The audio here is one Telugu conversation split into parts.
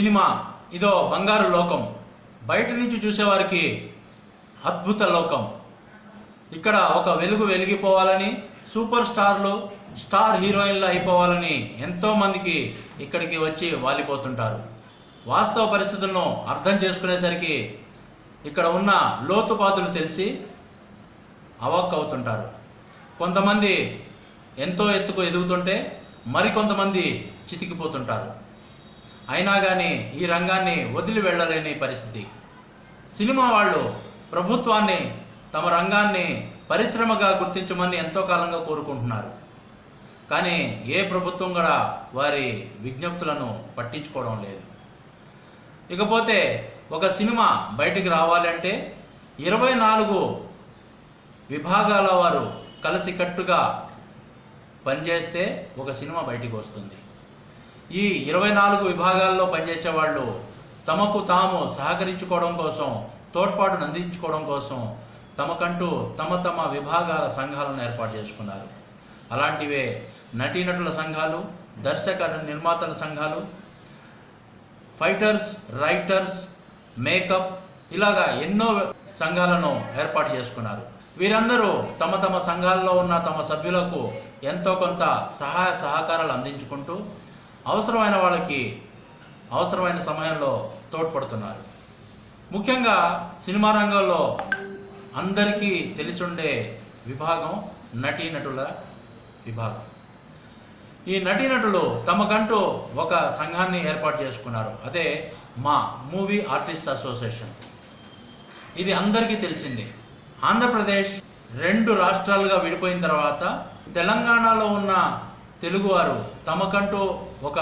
సినిమా ఇదో బంగారు లోకం, బయట నుంచి చూసేవారికి అద్భుత లోకం. ఇక్కడ ఒక వెలుగు వెలిగిపోవాలని, సూపర్ స్టార్లు స్టార్ హీరోయిన్లు అయిపోవాలని ఎంతోమందికి ఇక్కడికి వచ్చి వాలిపోతుంటారు. వాస్తవ పరిస్థితులను అర్థం చేసుకునేసరికి ఇక్కడ ఉన్న లోతుపాతులు తెలిసి అవాక్కవుతుంటారు. కొంతమంది ఎంతో ఎత్తుకు ఎదుగుతుంటే మరికొంతమంది చితికిపోతుంటారు. అయినా కానీ ఈ రంగాన్ని వదిలి వెళ్ళలేని పరిస్థితి. సినిమా వాళ్ళు ప్రభుత్వాన్ని తమ రంగాన్ని పరిశ్రమగా గుర్తించమని ఎంతో కాలంగా కోరుకుంటున్నారు. కానీ ఏ ప్రభుత్వం కూడా వారి విజ్ఞప్తులను పట్టించుకోవడం లేదు. ఇకపోతే ఒక సినిమా బయటికి రావాలంటే 24 విభాగాల వారు కలిసికట్టుగా పనిచేస్తే ఒక సినిమా బయటికి వస్తుంది. ఈ 24 విభాగాల్లో పనిచేసే వాళ్ళు తమకు తాము సహకరించుకోవడం కోసం, తోడ్పాటును అందించుకోవడం కోసం తమకంటూ తమ విభాగాల సంఘాలను ఏర్పాటు చేసుకున్నారు. అలాంటివే నటీనటుల సంఘాలు, దర్శక నిర్మాతల సంఘాలు, ఫైటర్స్, రైటర్స్, మేకప్, ఇలాగా ఎన్నో సంఘాలను ఏర్పాటు చేసుకున్నారు. వీరందరూ తమ సంఘాల్లో ఉన్న తమ సభ్యులకు ఎంతో కొంత సహాయ సహకారాలు అందించుకుంటూ అవసరమైన వాళ్ళకి అవసరమైన సమయంలో తోడ్పడుతున్నారు. ముఖ్యంగా సినిమా రంగంలో అందరికీ తెలిసుండే విభాగం నటీనటుల విభాగం. ఈ నటీనటులు తమకంటూ ఒక సంఘాన్ని ఏర్పాటు చేసుకున్నారు. అదే మా మూవీ ఆర్టిస్ట్ అసోసియేషన్. ఇది అందరికీ తెలిసిందే. ఆంధ్రప్రదేశ్ 2 రాష్ట్రాలుగా విడిపోయిన తర్వాత తెలంగాణలో ఉన్న తెలుగువారు తమకంటూ ఒక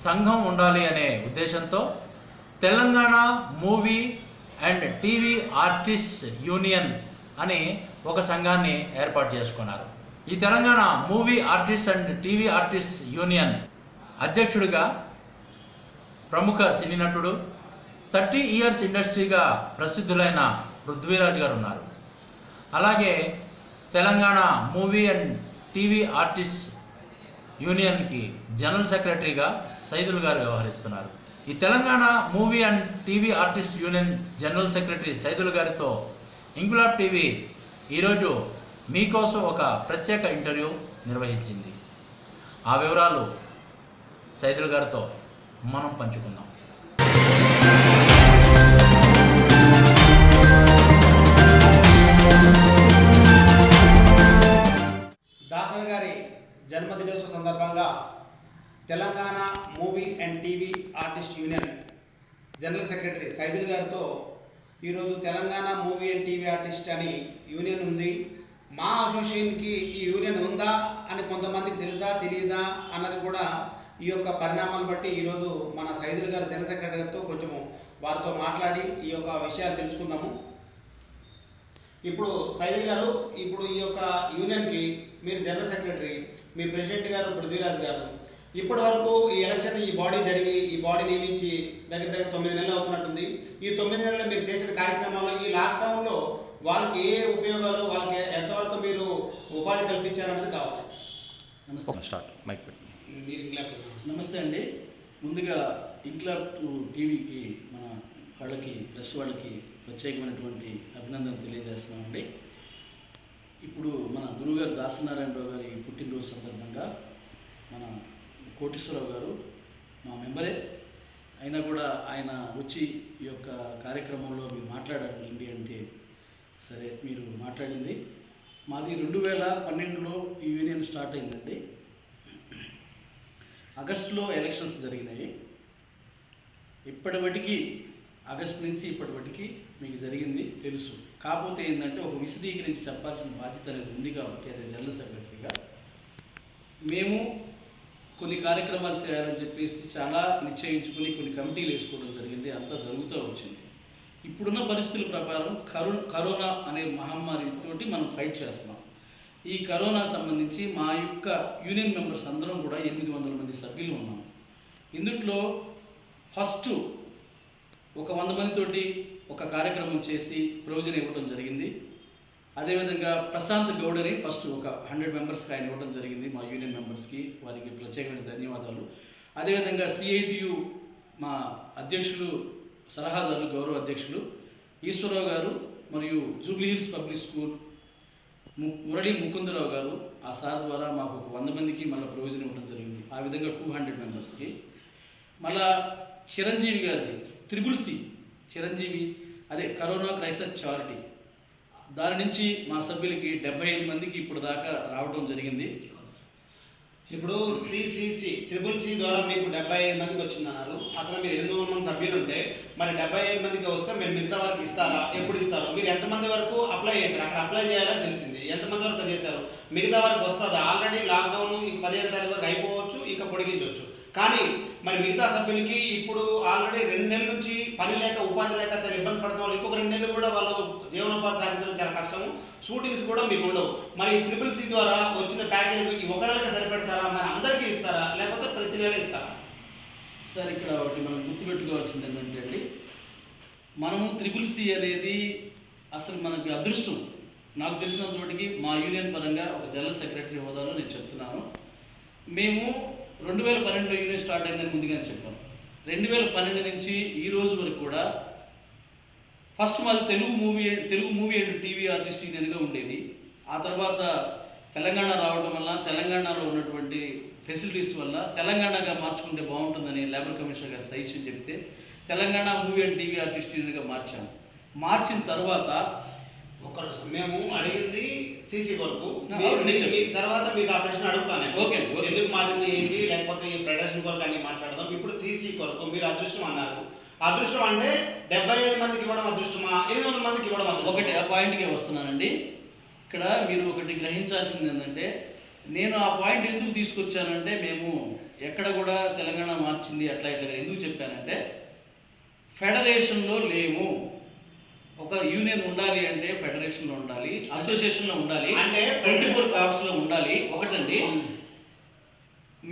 సంఘం ఉండాలి అనే ఉద్దేశంతో Telangana movie and TV artist union అని ఒక సంఘాన్ని ఏర్పాటు చేసుకున్నారు. ఈ Telangana movie artist and TV artist union అధ్యక్షుడిగా ప్రముఖ సినీ నటుడు, 30 ఇయర్స్ ఇండస్ట్రీగా ప్రసిద్ధులైన పృథ్వీరాజ్ గారు ఉన్నారు. అలాగే Telangana movie and TV artist యూనియన్కి జనరల్ సెక్రటరీగా సైదుల్ గారు వ్యవహరిస్తున్నారు. ఈ Telangana movie and TV artist union general secretary Saidul గారితో ఇంక్విలాబ్ టీవీ ఈరోజు మీకోసం ఒక ప్రత్యేక ఇంటర్వ్యూ నిర్వహించింది. ఆ వివరాలు సైదుల్ గారితో మనం పంచుకుందాం. దాసన్ గారి జన్మదినోత్సవ సందర్భంగా Telangana movie and TV artist union general secretary Saidul గారితో ఈరోజు Telangana movie and TV artist అని యూనియన్ ఉంది, మా అసోసియేషన్కి ఈ యూనియన్ ఉందా అని కొంతమందికి తెలుసా తెలియదా అన్నది కూడా ఈ యొక్క పరిణామాలు బట్టి ఈరోజు మన సైదుల్ గారు జనరల్ సెక్రటరీ గారితో కొంచెము వారితో మాట్లాడి ఈ యొక్క విషయాలు తెలుసుకుందాము. ఇప్పుడు సైదుల్ గారు, ఇప్పుడు ఈ యొక్క యూనియన్కి మీరు జనరల్ సెక్రటరీ, మీ ప్రెసిడెంట్ గారు పృథ్వీరాజ్ గారు, ఇప్పటి వరకు ఈ ఎలక్షన్ ఈ బాడీ జరిగి ఈ బాడీ నియమించి దగ్గర 9 నెలలు అవుతున్నట్టుంది. ఈ 9 నెలల్లో మీరు చేసిన కార్యక్రమాలు, ఈ లాక్డౌన్లో వాళ్ళకి ఏ ఉపయోగాలు, వాళ్ళకి ఎంతవరకు మీరు ఉపాధి కల్పించారన్నది కావాలి. నమస్తే అండి. ముందుగా ఇంక్లాబ్ టీవీకి మన వాళ్ళకి ప్రెస్ వాళ్ళకి ప్రత్యేకమైనటువంటి అభినందనలు తెలియజేస్తున్నామండి. ఇప్పుడు మన గురుగారు దాసనారాయణరావు గారి పుట్టినరోజు సందర్భంగా మన కోటేశ్వరరావు గారు మా మెంబరే అయినా కూడా ఆయన వచ్చి ఈ యొక్క కార్యక్రమంలో మీరు మాట్లాడాలండి అంటే సరే మీరు మాట్లాడింది. మాది 2012లో ఈ యూనియన్ స్టార్ట్ అయిందండి. ఆగస్టులో ఎలక్షన్స్ జరిగినాయి. ఇప్పటివటికి ఆగస్టు నుంచి ఇప్పటివటికి మీకు జరిగింది తెలుసు. కాకపోతే ఏంటంటే ఒక విశదీకరించి చెప్పాల్సిన బాధ్యత అనేది ఉంది. కాబట్టి అదే జనరల్ సెక్రటరీగా మేము కొన్ని కార్యక్రమాలు చేయాలని చెప్పేసి చాలా నిశ్చయించుకుని కొన్ని కమిటీలు వేసుకోవడం జరిగింది. అంతా జరుగుతూ వచ్చింది. ఇప్పుడున్న పరిస్థితుల ప్రకారం కరోనా అనే మహమ్మారితోటి మనం ఫైట్ చేస్తున్నాం. ఈ కరోనా సంబంధించి మా యొక్క యూనియన్ మెంబర్స్ అందరం కూడా 800 మంది సభ్యులు ఉన్నాం. ఇందుట్లో ఫస్ట్ ఒక 100 మందితోటి ఒక కార్యక్రమం చేసి ప్రయోజనం ఇవ్వడం జరిగింది. అదేవిధంగా ప్రశాంత్ గౌడని ఫస్ట్ ఒక 100 మెంబర్స్కి ఆయన ఇవ్వడం జరిగింది. మా యూనియన్ మెంబర్స్కి వారికి ప్రత్యేకమైన ధన్యవాదాలు. అదేవిధంగా సిఐటియు మా అధ్యక్షులు సలహాదారులు గౌరవ అధ్యక్షులు ఈశ్వరరావు గారు మరియు Jubilee hills public school Murali Mukundarao గారు ఆ సార్ ద్వారా మాకు 100 మందికి మళ్ళీ ప్రొవిజన్ ఇవ్వడం జరిగింది. ఆ విధంగా 200 మెంబర్స్కి. మళ్ళా చిరంజీవి గారిది త్రిబుల్ సి చిరంజీవి, అదే కరోనా క్రైసిస్ చారిటీ, దాని నుంచి మా సభ్యులకి 75 మందికి ఇప్పుడు దాకా రావడం జరిగింది. ఇప్పుడు సిసిసి త్రిబుల్ సి ద్వారా మీకు 75 మందికి వచ్చిందన్నారు. అసలు మీరు 800 మంది సభ్యులు ఉంటే మరి 75 మందికి వస్తే మీరు మిగతా వరకు ఇస్తారా? ఎప్పుడు ఇస్తారు? మీరు ఎంతమంది వరకు అప్లై చేశారు? అక్కడ అప్లై చేయాలని తెలిసింది. ఎంతమంది వరకు చేశారు? మిగతా వరకు వస్తుందా? ఆల్రెడీ లాక్డౌన్ ఇంక 17 తారీఖు వరకు అయిపోవచ్చు, ఇంకా పొడిగించవచ్చు. కానీ మరి మిగతా సభ్యులకి ఇప్పుడు ఆల్రెడీ 2 నెలల నుంచి పని లేక ఉపాధి లేక చాలా ఇబ్బంది పడుతున్న వాళ్ళు ఇంకొక 2 నెలలు కూడా వాళ్ళు జీవనోపాధి సాధించడం చాలా కష్టము. షూటింగ్స్ కూడా మీకు ఉండవు. మరి త్రిబుల్ సి ద్వారా వచ్చిన ప్యాకేజ్ ఈ ఒక నెలకి సరిపెడతారా? మరి అందరికీ ఇస్తారా లేకపోతే ప్రతి నెల ఇస్తారా? సార్ ఇక్కడ ఒకటి మనం గుర్తుపెట్టుకోవాల్సింది ఏంటంటే అండి, మనము త్రిబుల్ సి అనేది అసలు మనకి అదృష్టం. నాకు తెలిసినంతటికి మా యూనియన్ పరంగా ఒక జనరల్ సెక్రటరీ హోదాలో నేను చెప్తున్నాను. మేము 2012లో యూనియన్ స్టార్ట్ అయిందని ముందుగానే చెప్పాం. 2012 నుంచి ఈ రోజు వరకు కూడా ఫస్ట్ మాది Telugu movie and TV artist యూనియన్గా ఉండేది. ఆ తర్వాత తెలంగాణ రావడం వల్ల తెలంగాణలో ఉన్నటువంటి ఫెసిలిటీస్ వల్ల తెలంగాణగా మార్చుకుంటే బాగుంటుందని లేబర్ కమిషనర్ గారు సజెషన్ చెప్తే Telangana movie and TV artist యూనియన్గా మార్చాము. మార్చిన తర్వాత మేము అడిగింది సీసీ వరకు. అవును, తర్వాత మీకు ఆ ప్రశ్న అడుగుతాను. ఓకే, ఎందుకు మారింది ఏంటి, లేకపోతే ఈ ప్రదర్శన కొరకు అన్ని మాట్లాడదాం. ఇప్పుడు సీసీ కొరకు మీరు అదృష్టం అన్నారు. అదృష్టం అంటే 75 మందికి ఇవ్వడం అదృష్టమా, 800 మందికి ఇవ్వడం అదృష్టం? ఒకటి ఆ పాయింట్కే వస్తున్నానండి. ఇక్కడ మీరు ఒకటి గ్రహించాల్సింది ఏంటంటే, నేను ఆ పాయింట్ ఎందుకు తీసుకొచ్చానంటే, మేము ఎక్కడ కూడా తెలంగాణ మార్చింది అట్లా ఇట్లా ఎందుకు చెప్పానంటే, ఫెడరేషన్లో లేము. ఒక యూనియన్ ఉండాలి అంటే ఫెడరేషన్లో ఉండాలి, అసోసియేషన్లో ఉండాలి, అంటే 24 క్రాఫ్ట్స్లో ఉండాలి. ఒకటండి,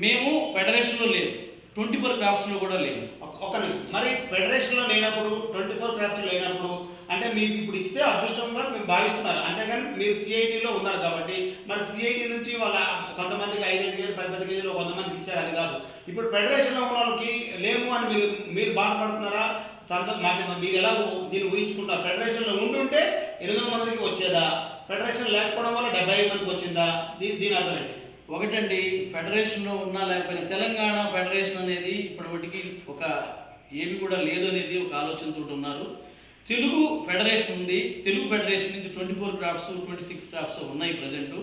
మేము ఫెడరేషన్లో లేము, 24 క్రాఫ్ట్స్లో కూడా లేము. ఒక నిమిషం, మరి ఫెడరేషన్లో లేనప్పుడు 24 క్రాఫ్ట్స్ లేనప్పుడు అంటే మీకు ఇప్పుడు ఇస్తే అదృష్టంగా మేము భావిస్తున్నారు. అంతేగాని మీరు సిఐటిలో ఉన్నారు కాబట్టి మరి సిఐటి నుంచి వాళ్ళ కొంతమందికి 5-5 కేజీలు 10 కేజీలు కొంతమందికి ఇచ్చారు, అది కాదు. ఇప్పుడు ఫెడరేషన్లో ఉన్న వాళ్ళకి లేము అని మీరు బాధపడుతున్నారా? మీరు ఎలా దీన్ని ఊహించుకుంటారు? ఫెడరేషన్లో ఉంటుంటే 800 మందికి వచ్చేదా? ఫెడరేషన్ లేకపోవడం వల్ల 75 మందికి వచ్చిందా? దీని అర్థం ఏంటి? ఒకటండి, ఫెడరేషన్లో ఉన్నా లేకపోయినా తెలంగాణ ఫెడరేషన్ అనేది ఇప్పటివరకు ఒక ఏమి కూడా లేదు అనేది ఒక ఆలోచనతో ఉన్నారు. తెలుగు ఫెడరేషన్ ఉంది. తెలుగు ఫెడరేషన్ నుంచి 24 క్రాఫ్ట్స్ 26 క్రాఫ్ట్స్ ఉన్నాయి ప్రజెంట్.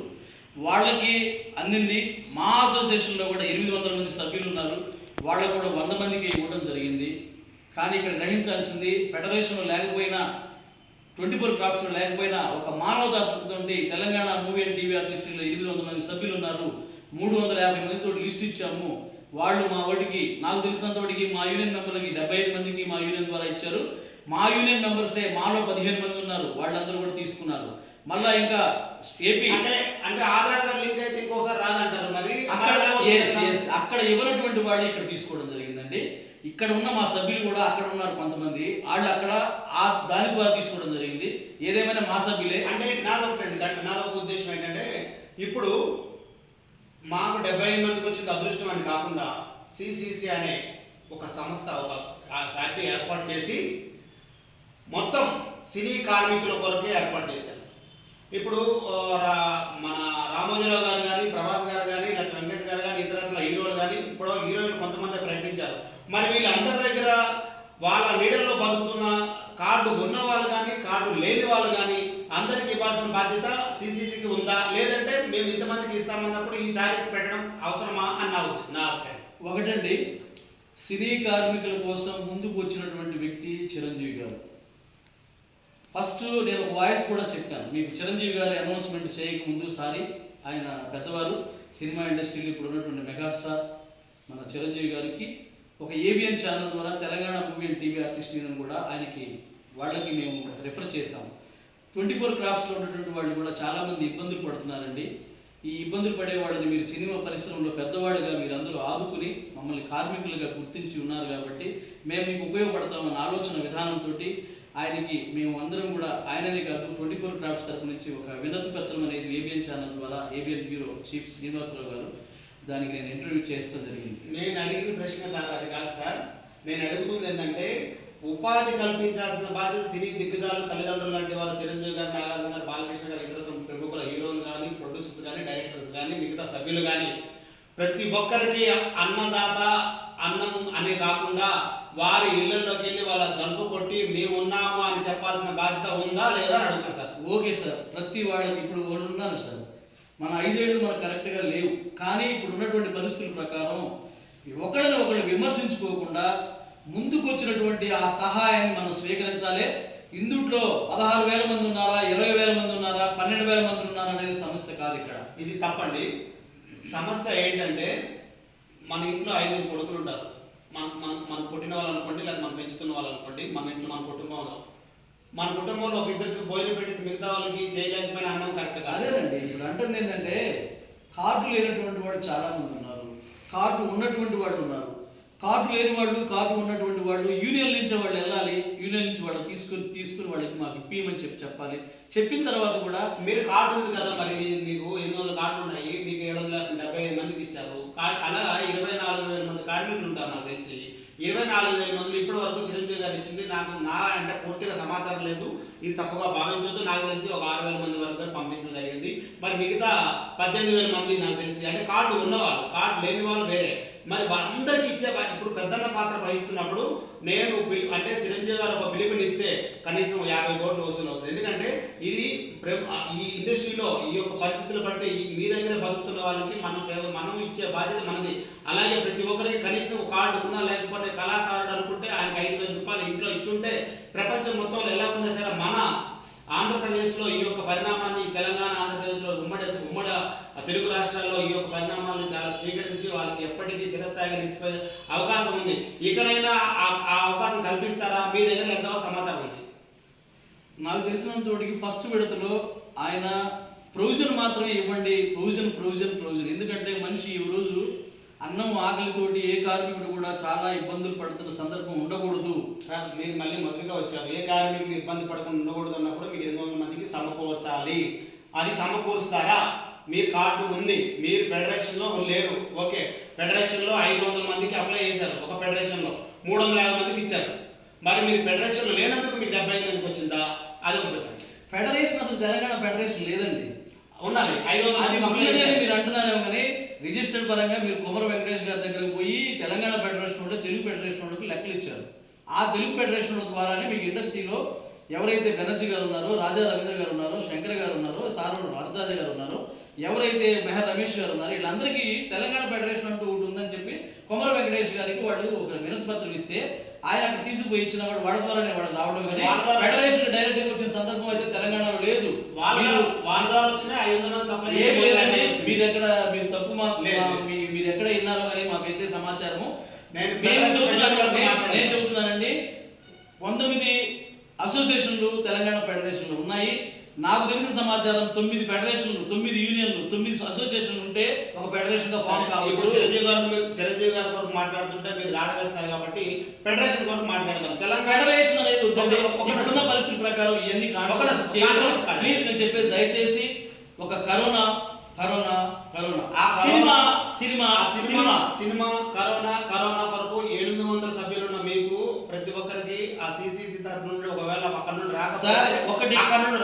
వాళ్ళకి అందింది. మా అసోసియేషన్లో కూడా 800 మంది సభ్యులు ఉన్నారు. వాళ్ళకు కూడా 100 మందికి ఇవ్వడం జరిగింది. కానీ ఇక్కడ గ్రహించాల్సింది, ఫెడరేషన్లో లేకపోయినా 24 క్రాఫ్ట్స్లో లేకపోయినా ఒక మానవతాత్మకతో తెలంగాణ మూవీ అండ్ టీవీ ఆర్టిస్టుల్లో 800 మంది సభ్యులు ఉన్నారు. 350 మందితో లిస్ట్ ఇచ్చాము. వాళ్ళు మా వాటికి నాకు తెలిసినంత వాటికి మా యూనియన్ మెంబర్లకి 75 మందికి మా యూనియన్ ద్వారా ఇచ్చారు. మా యూనియన్ మెంబర్సే మాలో 15 మంది ఉన్నారు, వాళ్ళందరూ కూడా తీసుకున్నారు. మళ్ళా ఇంకా ఏపీ అంటే ఆధార్ కార్డు లింక్ అయితే ఇంకోసారి రాదంటారు. మరి అక్కడ ఇవ్వనటువంటి వాళ్ళు ఇక్కడ తీసుకోవడం జరిగిందండి. ఇక్కడ ఉన్న మా సభ్యులు కూడా అక్కడ ఉన్నారు కొంతమంది, వాళ్ళు అక్కడ దాని ద్వారా తీసుకోవడం జరిగింది. ఏదేమైనా మా సభ్యులే. అంటే నాదొక ఉద్దేశం ఏంటంటే, ఇప్పుడు మాకు 75 మందికి వచ్చింది అదృష్టం అని కాకుండా సిసిసి అనే ఒక సంస్థ ఒక ఫ్యాక్టరీ ఏర్పాటు చేసి మొత్తం సినీ కార్మికుల కొరకే ఏర్పాటు చేశారు. ఇప్పుడు మన రామోజీరావు గారు కానీ, ప్రభాస్ గారు కానీ, లేకపోతే వెంకటేష్ గారు కానీ, ఇతర హీరోలు కానీ, ఇప్పుడు హీరోయిన్లు కొంతమంది ప్రకటించారు. మరి వీళ్ళందరి దగ్గర వాళ్ళ లీడర్లో బతుకుతున్న కార్డు ఉన్న వాళ్ళు కానీ, కార్డు లేని వాళ్ళు కానీ అందరికి ఇవ్వాల్సిన బాధ్యత సిసిసికి ఉందా? లేదంటే మేము ఇంతమందికి ఇస్తామన్నప్పుడు ఈ చారిటీ పెట్టడం అవసరమా అని నా అభిప్రాయం. ఒకటండి, సినీ కార్మికుల కోసం ముందుకు వచ్చినటువంటి వ్యక్తి చిరంజీవి గారు. ఫస్ట్ నేను ఒక వాయిస్ కూడా చెప్పాను మీకు. చిరంజీవి గారు అనౌన్స్మెంట్ చేయకముందు, సారీ, ఆయన పెద్దవారు, సినిమా ఇండస్ట్రీలో ఇప్పుడు ఉన్నటువంటి మెగాస్టార్ మన చిరంజీవి గారికి ఒక ఏబిఎన్ ఛానల్ ద్వారా Telangana movie and TV artist union కూడా వాళ్ళకి మేము రిఫర్ చేశాము. 24 క్రాఫ్ట్స్లో ఉన్నటువంటి వాళ్ళు కూడా చాలామంది ఇబ్బందులు పడుతున్నారండి. ఈ ఇబ్బందులు పడే వాళ్ళని మీరు సినిమా పరిశ్రమలో పెద్దవాళ్ళుగా మీరు అందరూ ఆదుకుని మమ్మల్ని కార్మికులుగా గుర్తించి ఉన్నారు కాబట్టి మేము మీకు ఉపయోగపడతామన్న ఆలోచన విధానంతో ఆయనకి మేము అందరం కూడా, ఆయననే కాదు 24 క్రాఫ్ట్స్ తరపు నుంచి ఒక వినతి పత్రం అనేది ఏబిఎన్ ఛానల్ ద్వారా ఏబిఎన్ బ్యూరో చీఫ్ శ్రీనివాసరావు గారు దానికి నేను ఇంటర్వ్యూ చేస్తూ జరిగింది. నేను అడిగిన ప్రశ్న సార్ అది కాదు సార్. నేను అడుగుతుంది ఏంటంటే ఉపాధి కల్పించాల్సిన బాధ్యత సినీ దిగ్గజాలు తల్లిదండ్రులు లాంటి వాళ్ళు చిరంజీవి గారు, నాగార్జున గారు, బాలకృష్ణ గారు, ఇతర ప్రముఖుల హీరోలు కానీ, ప్రొడ్యూసర్స్ కానీ, డైరెక్టర్స్ కానీ, మిగతా సభ్యులు కానీ ప్రతి ఒక్కరికి అన్నదాత అన్నం అనే కాకుండా వారి ఇళ్లలోకి వెళ్ళి వాళ్ళ తలుపు కొట్టి మేము ఉన్నాము అని చెప్పాల్సిన బాధ్యత ఉందా లేదా అని అడుగుతాను సార్. ఓకే సార్, ప్రతి వాళ్ళకి ఇప్పుడు వాళ్ళు ఉన్నారు సార్, మన 5 ఏళ్ళు మనకు కరెక్ట్గా లేవు, కానీ ఇప్పుడు ఉన్నటువంటి పరిస్థితుల ప్రకారం ఒకళ్ళని ఒకళ్ళు విమర్శించుకోకుండా ముందుకు వచ్చినటువంటి ఆ సహాయాన్ని మనం స్వీకరించాలి. ఇందుట్లో 16,000 మంది ఉన్నారా, 20,000 మంది ఉన్నారా, 12,000 మంది ఉన్నారా అనేది సమస్య కాదు. ఇక్కడ ఇది తప్పండి. సమస్య ఏంటంటే మన ఇంట్లో 5 కొడుకులు ఉంటారు. మన పుట్టిన వాళ్ళు అనుకోండి, లేదా మనం పెంచుతున్న వాళ్ళు అనుకోండి, మన ఇంట్లో మన కుటుంబంలో ఒక ఇద్దరికి భోజనం పెట్టేసి మిగతా వాళ్ళకి చేయలేకపోయినా అన్నం కరెక్ట్ కాదు. అదేనండి ఇప్పుడు అంటుంది ఏంటంటే కార్డు లేనటువంటి వాళ్ళు చాలా మంది ఉన్నారు, కార్డు ఉన్నటువంటి వాళ్ళు ఉన్నారు, కార్డు లేని వాళ్ళు, కార్డు ఉన్నటువంటి వాళ్ళు యూనియన్ నుంచి వాళ్ళు వెళ్ళాలి, యూనియన్ నుంచి వాళ్ళు తీసుకుని వాళ్ళకి మాకు ఇప్పియమని చెప్పాలి. చెప్పిన తర్వాత కూడా మీరు కార్డు ఉంది కదా, మరి మీకు 800 కార్డులు ఉన్నాయి, మీకు 775 మందికి ఇచ్చారు. అలా 24,000 మంది కార్మికులు ఉంటారు. నాకు తెలిసి 24,000 మంది ఇప్పటి వరకు చిరంజీవి గారు ఇచ్చింది నా అంటే పూర్తిగా సమాచారం లేదు, ఇది తప్పుగా భావించొద్దు. నాకు తెలిసి ఒక 6,000 మంది వరకు పంపించడం జరిగింది. మరి మిగతా 18,000 మంది నాకు తెలిసి అంటే కార్డు ఉన్నవాళ్ళు, కార్డు లేని వాళ్ళు వేరే. మరి అందరికీ ఇచ్చే ఇప్పుడు పెద్దన్న పాత్ర వహిస్తున్నప్పుడు నేను అంటే చిరంజీవి గారు ఒక పిలుపునిస్తే కనీసం 50 కోట్లు వసూలు అవుతుంది. ఎందుకంటే ఇది ఈ ఇండస్ట్రీలో ఈ యొక్క పరిస్థితులు బట్టి మీ దగ్గర బతుకుతున్న వాళ్ళకి మనం ఇచ్చే బాధ్యత మనది. అలాగే ప్రతి ఒక్కరికి కనీసం కార్డు ఉన్నా లేకపోతే కళాకారుడు అనుకుంటే ఆయనకి 5,000 రూపాయలు ఇంట్లో ఇచ్చుంటే ప్రపంచం మొత్తంలో ఎలా ఉన్నా సరే మన ఆంధ్రప్రదేశ్లో ఈ యొక్క పరిణామాన్ని, తెలంగాణ ఆంధ్రప్రదేశ్లో ఉమ్మడి తెలుగు రాష్ట్రాల్లో ఈ యొక్క పరిణామాలను చాలా స్వీకరించి వాళ్ళకి ఎప్పటికీ చిరస్థాయిగా నిలిచిపోయే అవకాశం ఉంది. ఇకనైనా ఆ అవకాశం కల్పిస్తారా? మీ దగ్గర ఎంతవరకు సమాచారం ఉంది? నాకు తెలిసినంతోటికి ఫస్ట్ విడతలో ఆయన ప్రొవిజన్ మాత్రమే ఇవ్వండి, ప్రొవిజన్. ఎందుకంటే మనిషి ఈ రోజు అన్నం ఆకలితోటి ఏ కార్మికుడు కూడా చాలా ఇబ్బందులు పడుతున్న సందర్భం ఉండకూడదు. సార్ మీరు మళ్ళీ మొదలుగా వచ్చారు, ఏ కార్మికుడు ఇబ్బంది పడకుండా ఉండకూడదు అన్నప్పుడు మీకు 800 మందికి సమకూర్చాలి. అది సమకూరుస్తారా? మీ కార్డు ఉంది, మీరు ఫెడరేషన్లో లేరు, ఓకే. ఫెడరేషన్లో 500 మందికి అప్లై చేశారు, ఒక ఫెడరేషన్లో 350 మందికి ఇచ్చారు. మరి మీరు ఫెడరేషన్లో లేనందుకు మీకు 75 మందికి వచ్చిందా? అది ఒక చెప్పండి. ఫెడరేషన్ అసలు తెలంగాణ ఫెడరేషన్ లేదండి, ఉన్నది 500 మంది మీరు అంటున్నారేమో కానీ రిజిస్టర్డ్ పరంగా మీరు కుమర వెంకటేష్ గారి దగ్గరకు పోయి తెలంగాణ ఫెడరేషన్ ఉంటే తెలుగు ఫెడరేషన్ వాళ్ళకి లెక్కలు ఇచ్చారు. ఆ తెలుగు ఫెడరేషన్ ద్వారానే మీకు ఇండస్ట్రీలో ఎవరైతే బెనర్జీ గారు ఉన్నారో, రాజా రవీంద్ర గారు ఉన్నారో, శంకర్ గారు ఉన్నారో, సారూరు వరదాజ గారు ఉన్నారో, ఎవరైతే మెహర్ రమేష్ గారు ఉన్నారో, వీళ్ళందరికీ తెలంగాణ ఫెడరేషన్ అంటూ ఒకటి ఉందని చెప్పి కుమర వెంకటేష్ గారికి వాళ్ళు ఒక వినతి పత్రం ఇస్తే ఆయన అక్కడ తీసుకుపోయి ఇచ్చిన వాళ్ళ ద్వారానే వాళ్ళు రావడం. కానీ ఫెడరేషన్ డైరెక్ట్ వచ్చిన సందర్భం అయితే తెలంగాణలో లేదు. మీరు తప్పు మీరు ఎక్కడ విన్నారో అని మాకైతే సమాచారము. నేను చెబుతున్నానండి, 19 అసోసియేషన్లు తెలంగాణ ఫెడరేషన్లు ఉన్నాయి. నాకు తెలిసిన సమాచారం 9 ఫెడరేషన్లు, 9 యూనియన్లు, 9 అసోసియేషన్లు ఉంటే ఒక ఫెడరేషన్ గా ఫామ్ కావచ్చు. చిరంజీవి గారి కొరకు మాట్లాడుతుంటే మీరు దాట వేస్తారు కాబట్టి ఫెడరేషన్ కొరకు మాట్లాడదాం. ఫెడరేషన్ అనేది ఇప్పుడున్న పరిస్థితి ప్రకారం ఇవన్నీ ప్లీజ్ నేను చెప్పేది దయచేసి ఒక కరోనా కరోనా కొరకు 700 సభ్యులున్న మీకు ప్రతి ఒక్కరికి ఆ సిసిసి తరఫు నుండి ఒకవేళ అక్కడ నుండి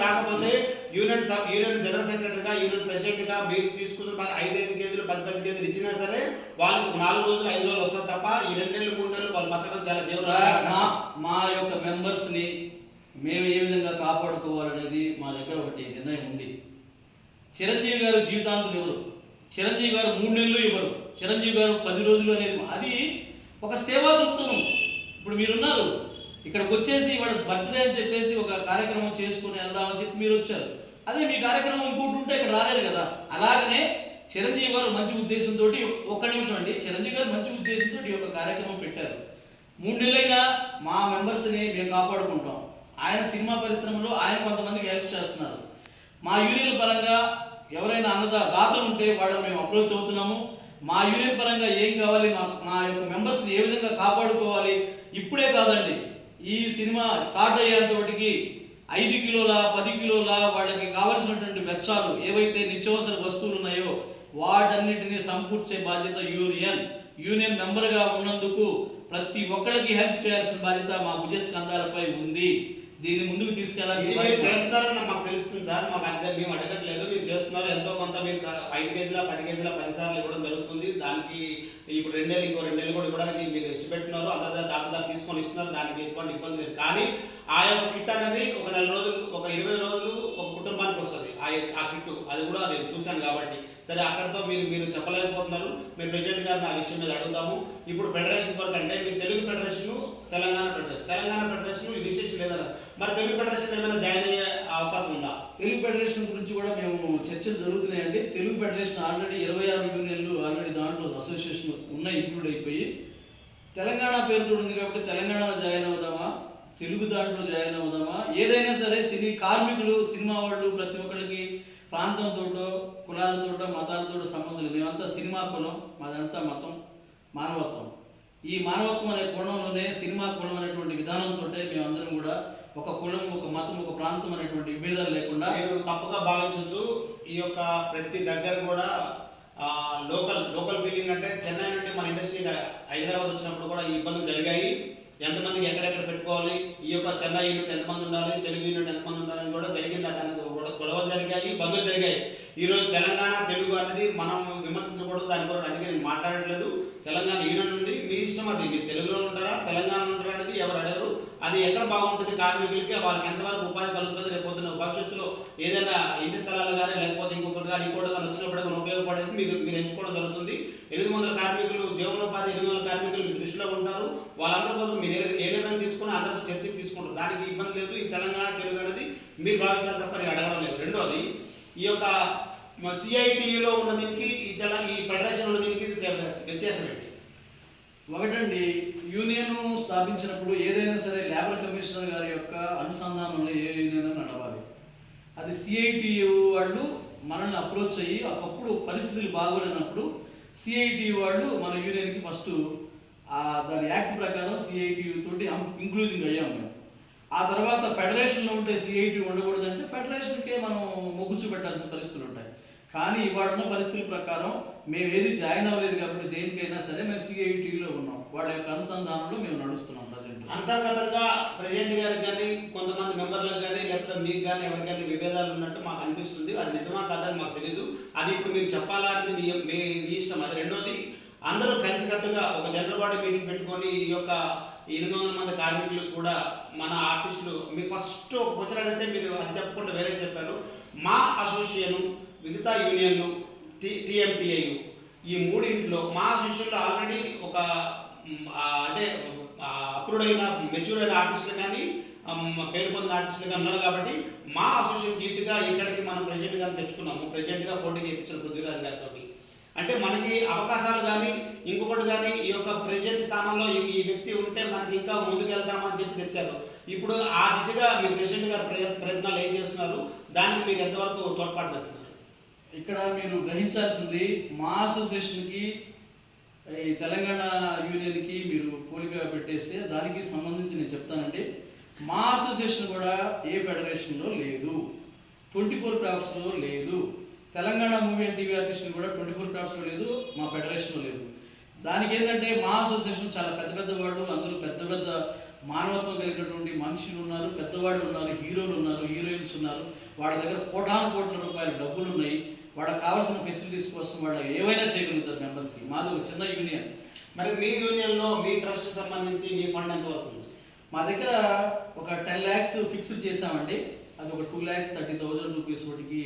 రాకపోతే యూనియన్ జనరల్ సెక్రటరీగా, యూనియన్ ప్రెసిడెంట్ గా మీరు తీసుకున్న 5 కేజీలు 10 కేజీలు ఇచ్చినా సరే వాళ్ళకి 4 రోజులు 5 రోజులు వస్తారు తప్ప ఈ 2 నెలలు 3 నెలలు వాళ్ళ బతకం చాలా జీవనం. మా యొక్క మెంబర్స్ ని మేము ఏ విధంగా కాపాడుకోవాలనేది మా దగ్గర ఒకటి నిర్ణయం ఉంది. చిరంజీవి గారు జీవితాంతం ఇవ్వరు, చిరంజీవి గారు 3 నెలలు ఇవ్వరు, చిరంజీవి గారు 10 రోజులు అనేది అది ఒక సేవా దృక్పథం. ఇప్పుడు మీరున్నారు, ఇక్కడికి వచ్చేసి వాళ్ళ బర్త్డే అని చెప్పేసి ఒక కార్యక్రమం చేసుకుని వెళ్దామని చెప్పి మీరు వచ్చారు. అదే మీ కార్యక్రమం ఇంకోటి ఉంటే ఇక్కడ రాలేరు కదా. అలాగనే చిరంజీవి గారు మంచి ఉద్దేశంతో, ఒక్క నిమిషం అండి, చిరంజీవి గారు మంచి ఉద్దేశంతో ఈ యొక్క కార్యక్రమం పెట్టారు. 3 నెలలైనా మా మెంబర్స్ని మేము కాపాడుకుంటాం. ఆయన సినిమా పరిశ్రమలో ఆయన కొంతమందికి హెల్ప్ చేస్తున్నారు. మా యూనియన్ పరంగా ఎవరైనా దాతలు ఉంటే వాళ్ళని మేము అప్రోచ్ అవుతున్నాము. మా యూనియన్ పరంగా ఏం కావాలి, మా యొక్క మెంబర్స్ని ఏ విధంగా కాపాడుకోవాలి, ఇప్పుడే కాదండి, ఈ సినిమా స్టార్ట్ అయ్యేంతటికి 5 కిలోల 10 కిలోల వాళ్ళకి కావాల్సినటువంటి వెచ్చాలు ఏవైతే నిత్యావసర వస్తువులు ఉన్నాయో వాటన్నిటిని సమకూర్చే బాధ్యత యూనియన్ మెంబర్గా ఉన్నందుకు ప్రతి ఒక్కరికి హెల్ప్ చేయాల్సిన బాధ్యత మా భుజస్కంధాలపై ఉంది. దీన్ని ముందుకు ఇది తీసుకెళ్లాల్సిన మీరు బాధ్యత చేస్తున్నారని మాకు తెలుస్తుంది సార్. మాకు అంతే, మేము అడగట్లేదు, మీరు చేస్తున్నారు. ఎంతో కొంత మీరు 5 కేజీల 10 కేజీల 10 సార్లు ఇవ్వడం జరుగుతుంది. దానికి ఇప్పుడు 2 నెలలు, ఇంకో 2 నెలలు కూడా ఇవ్వడానికి మీరు ఇష్టపెట్టినారు. అందరి దాదాపు తీసుకొని ఇస్తున్నారు. దానికి ఎటువంటి ఇబ్బంది లేదు. కానీ ఆ యొక్క కిట్ అనేది ఒక 4 రోజులు, ఒక 20 రోజులు ఒక కుటుంబానికి వస్తుంది. ఆ కిట్టు అది కూడా నేను చూశాను కాబట్టి. సరే, అక్కడితో మీరు చెప్పలేకపోతున్నారు. మేము ప్రెసిడెంట్ గారిని ఆ విషయం మీద అడుగుతాము. ఇప్పుడు ఫెడరేషన్ వరకు అంటే మీరు Telugu federation, Telangana federation registration లేదన్నారు. మరి తెలుగు ఫెడరేషన్ ఏమైనా జాయిన్ అయ్యే అవకాశం ఉందా? తెలుగు ఫెడరేషన్ గురించి కూడా మేము చర్చలు జరుగుతున్నాయండి. తెలుగు ఫెడరేషన్ ఆల్రెడీ 26 యూనియన్లు ఆల్రెడీ దాంట్లో అసోసియేషన్ ఉన్నాయి, ఇంక్లూడ్ అయిపోయి. తెలంగాణ పేరుతో ఉంది కాబట్టి తెలంగాణలో జాయిన్ అవుదామా, తెలుగు దాంట్లో జాయిన్ అవుదామా, ఏదైనా సరే సినీ కార్మికులు, సినిమా వాళ్ళు, ప్రతి ఒక్కరికి ప్రాంతంతో, కులాలతో, మతాలతో సంబంధం లేదు. మేమంతా సినిమా కులం, మాదంతా మతం, మానవత్వం. ఈ మానవత్వం అనే కోణంలోనే సినిమా కులం అనేటువంటి విధానంతో మేమందరం కూడా ఒక కులం, ఒక మతం, ఒక ప్రాంతం అనేటువంటి విభేదాలు లేకుండా. మీరు తప్పుగా భావించద్దు. ఈ యొక్క ప్రతి దగ్గర కూడా లోకల్ ఫీలింగ్ అంటే చెన్నై నుండి మన ఇండస్ట్రీ హైదరాబాద్ వచ్చినప్పుడు కూడా ఈ ఇబ్బందులు జరిగాయి. ఎంతమందికి ఎక్కడెక్కడ పెట్టుకోవాలి, ఈ యొక్క చెన్నై యూనిట్ ఎంతమంది ఉండాలి, తెలుగు యూనిట్ ఎంతమంది ఉండాలని కూడా జరిగింది. దానికి గొడవలు జరిగాయి, బంధులు జరిగాయి. ఈరోజు తెలంగాణ తెలుగు అనేది మనం విమర్శించకూడదు. దాని కొరకు అందుకే నేను మాట్లాడట్లేదు. తెలంగాణ యూనియన్ నుండి మీ ఇష్టం, అది మీరు తెలుగులో ఉంటారా తెలంగాణలో ఉంటారా అనేది ఎవరు అడగరు. అది ఎక్కడ బాగుంటుంది కార్మికులకి, వాళ్ళకి ఎంతవరకు ఉపాధి కలుగుతుంది, రేపొద్దున భవిష్యత్తులో ఏదైనా ఇంటి స్థలాలు కానీ లేకపోతే ఇంకొకటి కానీ ఇంకోటి కానీ వచ్చినప్పుడు కానీ ఉపయోగపడేది మీరు ఎంచుకోవడం జరుగుతుంది. 800 కార్మికులు జీవనోపాధి, 800 కార్మికులు మీ దృష్టిలో ఉంటారు. వాళ్ళందరి కోసం మీరు ఏ నిర్ణయం తీసుకుని అందరితో చర్చకు తీసుకుంటారు. దానికి ఇబ్బంది లేదు. ఈ తెలంగాణ తెలుగు అనేది మీరు భావించాలి తప్ప నేను అడగడం లేదు. రెండోది, ఈ యొక్క సిఐటియులో ఉన్న దీనికి ఈ ఫెడరేషన్ ఉన్న దీనికి వ్యత్యాసం ఏంటి? ఒకటండి, యూనియన్ స్థాపించినప్పుడు ఏదైనా సరే లేబర్ కమిషనర్ గారి యొక్క అనుసంధానంలో ఏ యూనియన్ నడవాలి. అది సిఐటియు వాళ్ళు మనల్ని అప్రోచ్ అయ్యి ఒకప్పుడు పరిస్థితులు బాగోలేనప్పుడు సిఐటియు వాళ్ళు మన యూనియన్కి ఫస్ట్ దాని యాక్ట్ ప్రకారం సిఐటియు తోటి ఇంక్లూజింగ్ అయ్యాము మేము. ఆ తర్వాత ఫెడరేషన్లో ఉంటే సిఐటియు ఉండకూడదంటే ఫెడరేషన్కే మనం మొగ్గు చూపెట్టాల్సిన పరిస్థితులు ఉంటాయి. కానీ ఇవాడున్న పరిస్థితుల ప్రకారం మేము ఏది జాయిన్ అవ్వలేదు కాబట్టి దేనికైనా సరే మేము సిఐటిలో ఉన్నాం. వాళ్ళ యొక్క అనుసంధానంలో మేము నడుస్తున్నాం ప్రజెంట్. అంతర్గతంగా ప్రెసిడెంట్ గారికి కానీ కొంతమంది మెంబర్లకు కానీ లేకపోతే మీకు కానీ ఎవరికైనా విభేదాలు ఉన్నట్టు మాకు అనిపిస్తుంది. అది నిజమా కాదని మాకు తెలియదు. అది ఇప్పుడు మీరు చెప్పాలా అనేది మీ ఇష్టం. అది రెండోది, అందరూ కలిసికట్టుగా ఒక జనరల్ బాడీ మీటింగ్ పెట్టుకొని ఈ యొక్క 800 మంది కార్మికులకు కూడా మన ఆర్టిస్టులు, మీకు ఫస్ట్ ఒక క్వశ్చన్ అడిగితే మీరు అది చెప్పకుండా వేరే చెప్పారు. మా అసోసియేషను, మిగతా యూనియన్లు, టీఎంటీఐయు, ఈ మూడింటిలో మా అసోసియేషన్లో ఆల్రెడీ ఒక అంటే అప్రూవ్డ్ అయిన మెచ్యూర్ అయిన ఆర్టిస్టులు కానీ పేరు పొందిన ఆర్టిస్టులు కానీ ఉన్నారు కాబట్టి మా అసోసియేషన్ జీటుగా ఇక్కడికి మనం ప్రెసిడెంట్ గారిని తెచ్చుకున్నాము. ప్రెసిడెంట్గా పోటీ చేయించిన పృథ్వీరాజ్ గారితో. అంటే మనకి అవకాశాలు కానీ ఇంకొకటి కానీ ఈ యొక్క ప్రెసిడెంట్ స్థానంలో ఈ వ్యక్తి ఉంటే మనకి ఇంకా ముందుకెళ్తామని చెప్పి తెచ్చారు. ఇప్పుడు ఆ దిశగా మీ ప్రెసిడెంట్ గారు ప్రయత్నాలు ఏం చేస్తున్నారు, దానికి మీరు ఎంతవరకు తోడ్పాటు చేస్తున్నారు? ఇక్కడ మీరు గ్రహించాల్సింది, మా అసోసియేషన్కి ఈ తెలంగాణ యూనియన్కి మీరు పోలిక పెట్టేస్తే దానికి సంబంధించి నేను చెప్తానండి. మా అసోసియేషన్ కూడా ఏ ఫెడరేషన్లో లేదు, 24 క్రాఫ్ట్స్లో లేదు. తెలంగాణ మూవీ అండ్ టీవీ ఆర్టిస్టులు కూడా 24 క్రాఫ్ట్స్లో లేదు, మా ఫెడరేషన్లో లేదు. దానికి ఏంటంటే మా అసోసియేషన్ చాలా పెద్ద వాళ్ళు, అందరూ పెద్ద మానవత్వం కలిగినటువంటి మనుషులు ఉన్నారు, పెద్దవాళ్ళు ఉన్నారు, హీరోలు ఉన్నారు, హీరోయిన్స్ ఉన్నారు. వాళ్ళ దగ్గర కోట్ల రూపాయల డబ్బులు ఉన్నాయి. వాళ్ళకి కావాల్సిన ఫెసిలిటీస్ కోసం వాళ్ళు ఏవైనా చేయగలుగుతారు మెంబర్స్కి. మాది ఒక చిన్న యూనియన్. మరి మీ యూనియన్లో మీ ట్రస్ట్ సంబంధించి మీ ఫండ్ ఎంతవరకు ఉంది? మా దగ్గర ఒక 10 lakhs ఫిక్స్డ్ చేసామండి. అది ఒక 2,30,000 రూపీస్ ఒకటికి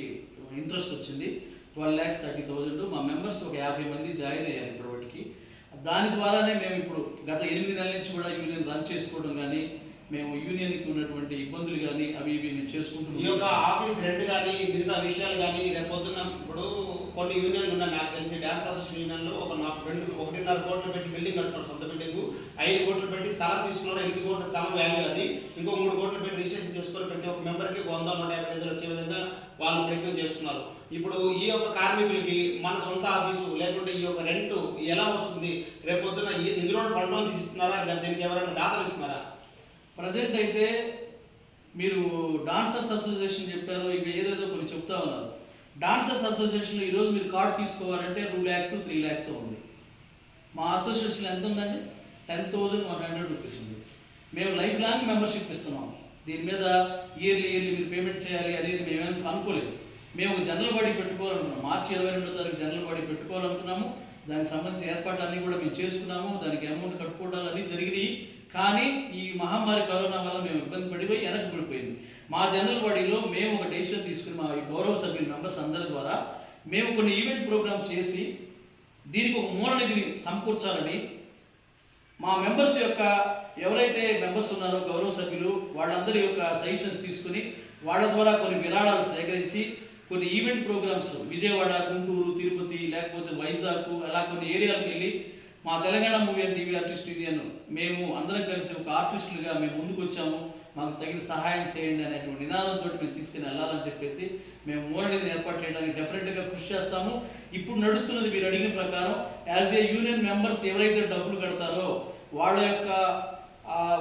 ఇంట్రెస్ట్ వచ్చింది. 12,30,000. మా మెంబర్స్ ఒక 50 మంది జాయిన్ అయ్యారు ఇప్పటివరకు. దాని ద్వారానే మేము ఇప్పుడు గత 8 నెలల నుంచి కూడా యూనియన్ రన్ చేసుకోవడం కానీ, మేము యూనియన్కి ఉన్నటువంటి ఇబ్బందులు కానీ అవి మేము చేసుకుంటున్నాం. ఈ యొక్క ఆఫీస్ రెంట్ కానీ మిగతా విషయాలు కానీ రేపు పొద్దున్న ఇప్పుడు కొన్ని యూనియన్లు ఉన్నాయి. నాకు తెలిసి డ్యాన్స్ అసోసియేషన్ యూనియన్లో ఒక 1.5 కోట్లు పెట్టి బిల్డింగ్ కట్టుకున్నారు, సొంత బిల్డింగ్. 5 కోట్లు పెట్టి స్థలం తీసుకున్నారు. 8 కోట్ల స్థలం వాల్యూ అది. ఇంకో 3 కోట్లు పెట్టి రిజిస్ట్రేషన్ చేసుకొని ప్రతి ఒక్క మెంబర్కి 100-150 గజాలు వచ్చే విధంగా వాళ్ళు ప్రయత్నం చేస్తున్నారు. ఇప్పుడు ఈ యొక్క కార్మికులకి మన సొంత ఆఫీసు లేకుంటే ఈ యొక్క రెంట్ ఎలా వస్తుంది? రేపు పొద్దున్న ఇందులో ఫండ్ లోన్ తీసిస్తున్నారా, దీనికి ఎవరైనా దాతలు ఇస్తున్నారా? ప్రజెంట్ అయితే మీరు డాన్సర్స్ అసోసియేషన్ చెప్పారు, ఇంకా ఏదేదో కొన్ని చెప్తా ఉన్నారు. డాన్సర్స్ అసోసియేషన్లో ఈరోజు మీరు కార్డు తీసుకోవాలంటే 2 lakhs 3 lakhs ఉంది. మా అసోసియేషన్లో ఎంత ఉందండి? 10,100 రూపీస్ ఉంది. మేము లైఫ్ లాంగ్ మెంబర్షిప్ ఇస్తున్నాం. దీని మీద ఇయర్లీ మీరు పేమెంట్ చేయాలి అనేది మేమేం అనుకోలేదు. మేము ఒక జనరల్ బాడీ పెట్టుకోవాలనుకున్నాం. మార్చి 22వ తారీఖు జనరల్ బాడీ పెట్టుకోవాలనుకున్నాము. దానికి సంబంధించిన ఏర్పాట్లన్నీ కూడా మేము చేసుకున్నాము. దానికి అమౌంట్ కట్టుకోవడాలు అన్నీ జరిగినాయి. కానీ ఈ మహమ్మారి కరోనా వల్ల మేము ఇబ్బంది పడిపోయి వెనక్కి పడిపోయింది. మా జనరల్ బాడీలో మేము ఒక డెసిషన్ తీసుకుని మా గౌరవ సభ్యుల మెంబర్స్ అందరి ద్వారా మేము కొన్ని ఈవెంట్ ప్రోగ్రామ్ చేసి దీనికి ఒక మూల నిధిని సమకూర్చాలని మా మెంబర్స్ యొక్క ఎవరైతే మెంబర్స్ ఉన్నారో గౌరవ సభ్యులు వాళ్ళందరి యొక్క సజెషన్స్ తీసుకుని వాళ్ళ ద్వారా కొన్ని విరాళాలు సేకరించి కొన్ని ఈవెంట్ ప్రోగ్రామ్స్ విజయవాడ, గుంటూరు, తిరుపతి, లేకపోతే వైజాగ్ అలా కొన్ని ఏరియాలకు వెళ్ళి మా Telangana movie and TV artist union మేము అందరం కలిసి ఒక ఆర్టిస్టులుగా మేము ముందుకు వచ్చాము, మాకు తగిన సహాయం చేయండి అనేటువంటి నినాదంతో మేము తీసుకుని వెళ్ళాలని చెప్పేసి మేము మూల నిధిని ఏర్పాటు చేయడానికి డెఫినెట్గా కృషి చేస్తాము. ఇప్పుడు నడుస్తున్నది మీరు అడిగిన ప్రకారం యాజ్ ఏ యూనియన్ మెంబర్స్ ఎవరైతే డబ్బులు కడతారో వాళ్ళ యొక్క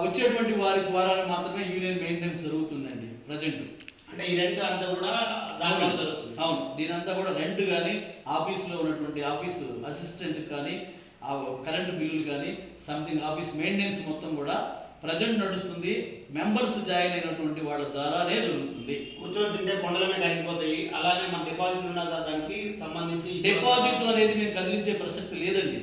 వచ్చేటువంటి వారి ద్వారా మాత్రమే యూనియన్ మెయింటెనెన్స్ జరుగుతుందండి ప్రజెంట్. అంటే ఈ రెంట్ అంతా కూడా దానిలో జరుగుతుంది. అవును, దీనంతా కూడా రెంట్ కానీ ఆఫీస్లో ఉన్నటువంటి ఆఫీస్ అసిస్టెంట్ కానీ కరెంటు బిల్లులు కానీ సంథింగ్ ఆఫీస్ మెయింటెనెన్స్ మొత్తం కూడా ప్రజెంట్ నడుస్తుంది. మెంబర్స్ జాయిన్ అయినటువంటి వాళ్ళ ద్వారానే జరుగుతుంది. కూర్చొని తింటే కొండలనే కరిగిపోతాయి. అలానే మన డిపాజిట్ ఉన్న దానికి సంబంధించి డిపాజిట్ అనేది మేము కదిలించే ప్రసక్తి లేదండి.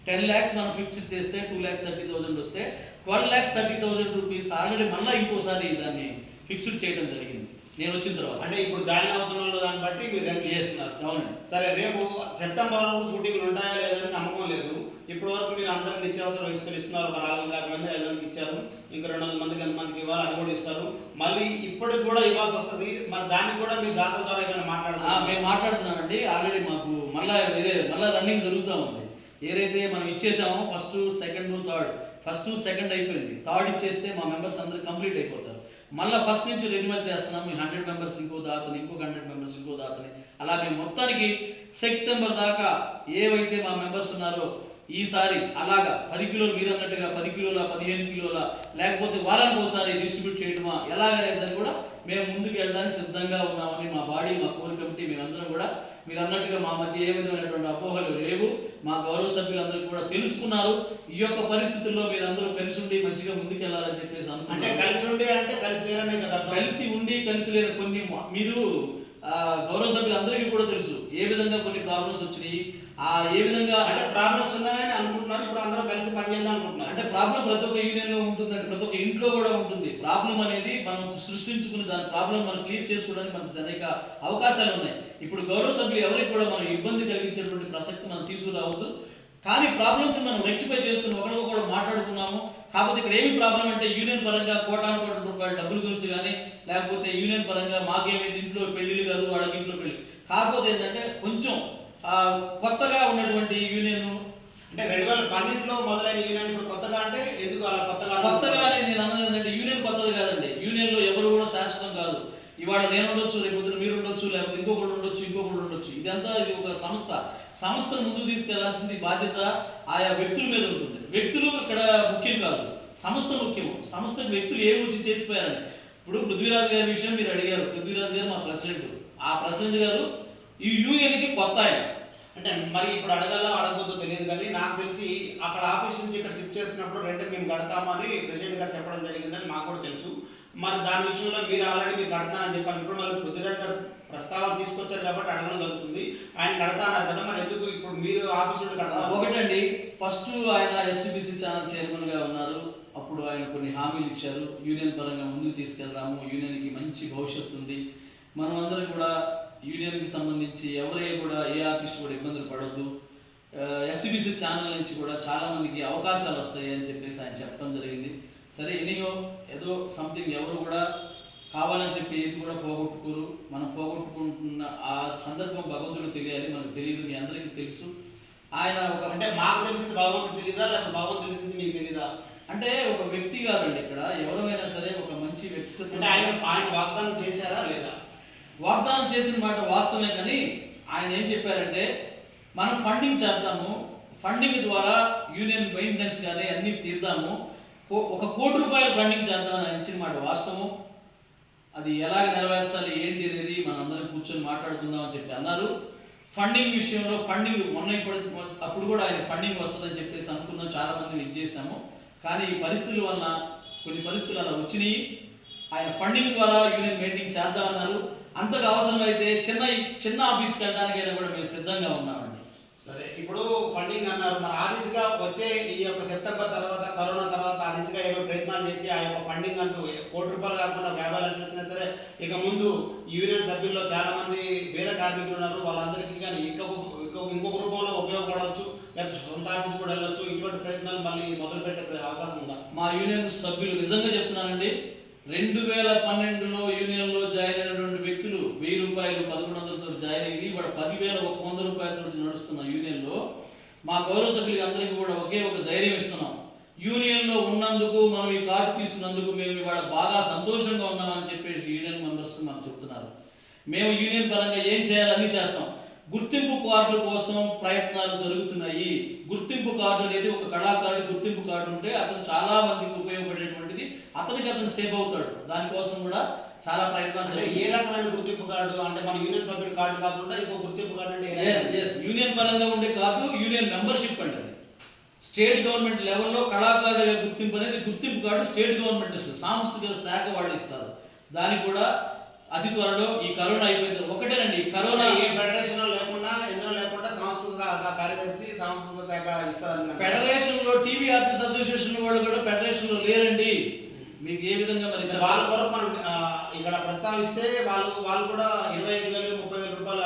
10 lakhs మనం ఫిక్స్ చేస్తే 2,30,000 వస్తే 12,30,000 రూపీస్ ఆల్రెడీ మళ్ళీ ఇంకోసారి దాన్ని ఫిక్స్డ్ చేయడం జరిగింది నేను వచ్చిన తర్వాత. అంటే ఇప్పుడు జాయిన్ అవుతున్న దాన్ని బట్టి మీరు రెంట్ చేస్తున్నారు. అవునండి. సరే, రేపు సెప్టెంబర్ వరకు షూటింగ్లు ఉంటాయా లేదని నమ్మకం లేదు. ఇప్పటి వరకు మీరు అందరికి నిత్యావసర వస్తువులు ఇస్తున్నారు. ఒక 450 మంది 5 మందికి ఇచ్చారు. ఇంకా 200 మందికి ఎంతమందికి ఇవ్వాలి అది కూడా ఇస్తారు. మళ్ళీ ఇప్పటికి కూడా ఇవ్వాల్సి వస్తుంది. మరి దానికి కూడా మీ దాతల ద్వారా ఏమైనా మాట్లాడుతున్నారు? మేము మాట్లాడుతున్నామండి. ఆల్రెడీ మాకు మళ్ళీ రన్నింగ్ జరుగుతూ ఉంది. ఏదైతే మనం ఇచ్చేసామో first, second, third, first, second అయిపోయింది. థర్డ్ ఇచ్చేస్తే మా మెంబర్స్ అందరూ కంప్లీట్ అయిపోతారు. మళ్ళీ ఫస్ట్ నుంచి రెన్యువల్ చేస్తున్నాం. 100 మెంబర్స్ ఇంకో దాతని, ఇంకొక 100 మెంబర్స్ ఇంకో దాతని, అలా మేము మొత్తానికి సెప్టెంబర్ దాకా ఏవైతే మా మెంబర్స్ ఉన్నారో ఈసారి అలాగా 10 కిలోలు మీరు అన్నట్టుగా 10 కిలోల 15 కిలోల లేకపోతే వారానికి ఒకసారి డిస్ట్రిబ్యూట్ చేయడమా ఎలాగనేసరి కూడా మేము ముందుకు వెళ్ళడానికి సిద్ధంగా ఉన్నామని మా బాడీ, మా కోర్ కమిటీ మేమందరం కూడా మీరు అన్నట్టుగా మా మధ్య ఏ విధమైనటువంటి అపోహలు లేవు. మా గౌరవ సభ్యులందరూ కూడా తెలుసుకున్నారు. ఈ యొక్క పరిస్థితుల్లో మీరందరూ కలిసి ఉండి మంచిగా ముందుకు వెళ్ళాలని చెప్పేసి అంటే కలిసి ఉండి అంటే కలిసి లేరనే కదా. కలిసి ఉండి కలిసి లేని కొన్ని మీరు గౌరవ సభ్యులందరికీ కూడా తెలుసు ఏ విధంగా కొన్ని ప్రాబ్లమ్స్ వచ్చినాయి, ఏ విధంగా అంటే ప్రాబ్లమ్స్ ఉన్నాయని అనుకుంటున్నారు. ఇప్పుడు అందరూ కలిసి పనిచేద్దాం అనుకుంటున్నారు. అంటే ప్రాబ్లం ప్రతి ఒక్క యూనియన్ లో ఉంటుందండి, ప్రతి ఒక్క ఇంట్లో కూడా ఉంటుంది. ప్రాబ్లం అనేది మనం సృష్టించుకుని దాని ప్రాబ్లం మనం క్లియర్ చేసుకోవడానికి మనకు అనేక అవకాశాలు ఉన్నాయి. ఇప్పుడు గౌరవ సభ్యులు ఎవరికి కూడా మనం ఇబ్బంది కలిగించేటువంటి ప్రసక్తి మనం తీసుకురావద్దు. కానీ ప్రాబ్లమ్స్ మనం రెక్టిఫై చేసుకుని ఒకరికొకరు మాట్లాడుకున్నాము. కాకపోతే ఇక్కడ ఏమి ప్రాబ్లం అంటే యూనియన్ పరంగా కోటాను కోట్ల రూపాయల డబ్బుల గురించి కానీ లేకపోతే యూనియన్ పరంగా మాకేమైంది ఇంట్లో పెళ్లిళ్ళు కాదు, వాళ్ళకి ఇంట్లో పెళ్లి. కాకపోతే ఏంటంటే కొంచెం కొత్తగా ఉన్నటువంటి యూనియన్ అంటే 2012లో మొదలైన యూనియన్ ఇప్పుడు కొత్తగా అంటే ఎందుకు అలా కొత్తగా అనేది నేను అన్నది ఏంటంటే యూనియన్ కొత్తది కాదండి. యూనియన్ లో ఎవరు కూడా శాశ్వతం కాదు. ఇవాళ నేను ఉండొచ్చు, రేపు పొద్దున మీరు ఉండొచ్చు, లేకపోతే ఇంకొకరు ఉండొచ్చు. ఇదంతా ఇది ఒక సంస్థను ముందుకు తీసుకెళ్లాల్సింది బాధ్యత ఆయా వ్యక్తుల మీద ఉంటుంది. వ్యక్తులు ఇక్కడ ముఖ్యం కాదు, సంస్థ ముఖ్యము. సంస్థకు వ్యక్తులు ఏమి వచ్చి చేసిపోయారని. ఇప్పుడు పృథ్వీరాజ్ గారి విషయం మీరు అడిగారు. పృథ్వీరాజ్ గారు మా ప్రెసిడెంట్. ఆ ప్రెసిడెంట్ గారు ఈ యూనియన్కి కొత్త ఆయన. అంటే మరి ఇప్పుడు అడగొద్దో తెలియదు కానీ నాకు తెలిసి అక్కడ ఆఫీస్ నుంచి ఇక్కడ షిఫ్ట్ చేస్తున్నప్పుడు రెంట్ మేము కడతామని ప్రెసిడెంట్ గారు చెప్పడం జరిగిందని మాకు కూడా తెలుసు. మరి దాని విషయంలో మీరు ఆల్రెడీ మీరు కడతానని చెప్పాను. ఇప్పుడు మరి పృథ్వీరాజ్ గారు ప్రస్తావన తీసుకొచ్చారు కాబట్టి అడగడం జరుగుతుంది. ఆయన కడతాన్నారు కదా, మరి ఎందుకు ఇప్పుడు మీరు ఆఫీస్ నుండి కడతారు? ఒకటండి, ఫస్ట్ ఆయన ఎస్టీబీసీ ఛానల్ చైర్మన్ గా ఉన్నారు. అప్పుడు ఆయన కొన్ని హామీలు ఇచ్చారు. యూనియన్ పరంగా ముందుకు తీసుకెళ్దాము, యూనియన్కి మంచి భవిష్యత్తు ఉంది, మనం అందరం కూడా యూనియన్కి సంబంధించి ఎవరే కూడా ఏ ఆర్టిస్ట్ కూడా ఇబ్బందులు పడొద్దు, ఎస్టీబీసీ ఛానల్ నుంచి కూడా చాలా మందికి అవకాశాలు వస్తాయి అని చెప్పేసి ఆయన చెప్పడం జరిగింది. సరే, ఎనీహో ఏదో సంథింగ్ ఎవరు కూడా కావాలని చెప్పి ఏది కూడా పోగొట్టుకోరు. మనం పోగొట్టుకుంటున్న ఆ సందర్భం భగవంతుడికి తెలియాలి, మనకు తెలియదు, మీ అందరికీ తెలుసు. ఆయన ఒక అంటే మాకు తెలిసింది భగవంతుడికి తెలియదా, లేకపోతే భగవంతుడు తెలిసింది మీకు తెలియదా? అంటే ఒక వ్యక్తి కాదండి, ఇక్కడ ఎవరైనా సరే ఒక మంచి వ్యక్తి. అంటే ఆయన వాగ్దానం చేశారా లేదా? వాగ్దానం చేసిన మాట వాస్తవమే, కానీ ఆయన ఏం చెప్పారంటే మనం ఫండింగ్ చేద్దాము, ఫండింగ్ ద్వారా యూనియన్ మెయింటెనెన్స్ కానీ అన్నీ తీద్దాము, 1 కోటి రూపాయలు ఫండింగ్ చేద్దామని ఆయన ఇచ్చిన మాట వాస్తవం. అది ఎలాగ నెరవేర్చాలి ఏంటి అనేది మనం అందరం కూర్చొని మాట్లాడుకుందాం అని చెప్పి అన్నారు. ఫండింగ్ విషయంలో ఫండింగ్ మొన్న అప్పుడు కూడా ఆయన ఫండింగ్ వస్తుందని చెప్పేసి అనుకున్నాం, చాలా మంది ఇది చేశాము. కానీ ఈ పరిస్థితుల వలన కొన్ని పరిస్థితులు అలా వచ్చినాయి. ఆయన ఫండింగ్ ద్వారా యూనియన్ మెయింటైన్ చేద్దామన్నారు. అంతకు అవసరమైతే చిన్న ఆఫీస్కి వెళ్ళడానికైనా కూడా మేము సిద్ధంగా ఉన్నామండి. సరే, ఇప్పుడు ఫండింగ్ అన్నారు, మరి ఆ దిశగా వచ్చే ఈ యొక్క సెప్టెంబర్ తర్వాత, కరోనా తర్వాత ఆ దిశగా ఏమో ప్రయత్నాలు చేసి ఆ యొక్క ఫండింగ్ అంటూ ₹1 కాకుండా 50 లక్షలు వచ్చినా సరే, ఇక ముందు యూనియన్ సభ్యుల్లో చాలా మంది పేద కార్మికులు ఉన్నారు, వాళ్ళందరికీ కానీ ఇంకొక రూపంలో ఉపయోగపడవచ్చు, లేకపోతే సొంత ఆఫీస్ కూడా వెళ్ళొచ్చు. ఇటువంటి ప్రయత్నాలు మళ్ళీ మొదలు పెట్టే అవకాశం ఉందా? మా యూనియన్ సభ్యులు నిజంగా చెప్తున్నానండి, 2012లో యూనియన్లో జాయిన్ అయినటువంటి వ్యక్తులు ₹1000 1100తో జాయిన్ అయ్యి వాడు ₹10,100 నడుస్తున్న యూనియన్లో మా గౌరవ సభ్యులకి అందరికీ కూడా ఒకే ఒక ధైర్యం ఇస్తున్నాం. యూనియన్లో ఉన్నందుకు, మనం ఈ కార్డు తీసుకున్నందుకు మేము ఇవాళ బాగా సంతోషంగా ఉన్నామని చెప్పేసి యూనియన్ మెంబర్స్ మాకు చెప్తున్నారు. మేము యూనియన్ పరంగా ఏం చేయాలో అన్నీ చేస్తాం. గుర్తింపు కార్డుల కోసం ప్రయత్నాలు జరుగుతున్నాయి. గుర్తింపు కార్డు అనేది ఒక కళాకారుడి గుర్తింపు కార్డు ఉంటే అతను చాలా మందికి ఉపయోగపడేటువంటిది, అతను సేఫ్ అవుతాడు. దానికోసం కూడా చాలా ప్రయత్నాలు. అంటే ఏ రకమైన గుర్తింపు కార్డు? అంటే మన యూనియన్ సభ్యుడి కార్డు కాకుండా ఇంకో గుర్తింపు కార్డు అంటే? యూనియన్ పరంగా ఉండే కార్డు యూనియన్ మెంబర్షిప్ అంటే స్టేట్ గవర్నమెంట్ లెవెల్లో కళాకారుల గుర్తింపు అనేది గుర్తింపు కార్డు స్టేట్ గవర్నమెంట్ ఇస్తుంది, సాంస్కృతిక శాఖ వాళ్ళు ఇస్తారు. దానికి కూడా అతి త్వరలో ఈ కరోనా అయిపోయింది ఒకటేనండి. ఈ కరోనా ఏ ఫెడరేషన్ లేకుండా, ఎందులో లేకుండా సాంస్కృతిక కార్యదర్శి సాంస్కృతిక శాఖ ఇస్తారు. ఫెడరేషన్ లో టీవీ ఆర్టిస్ట్ అసోసియేషన్ వాళ్ళు కూడా ఫెడరేషన్ లో లేరండి. మీకు ఏ విధంగా మరి వాళ్ళ కొరకు మనం ఇక్కడ ప్రస్తావిస్తే వాళ్ళు కూడా 25,000 30,000 రూపాయలు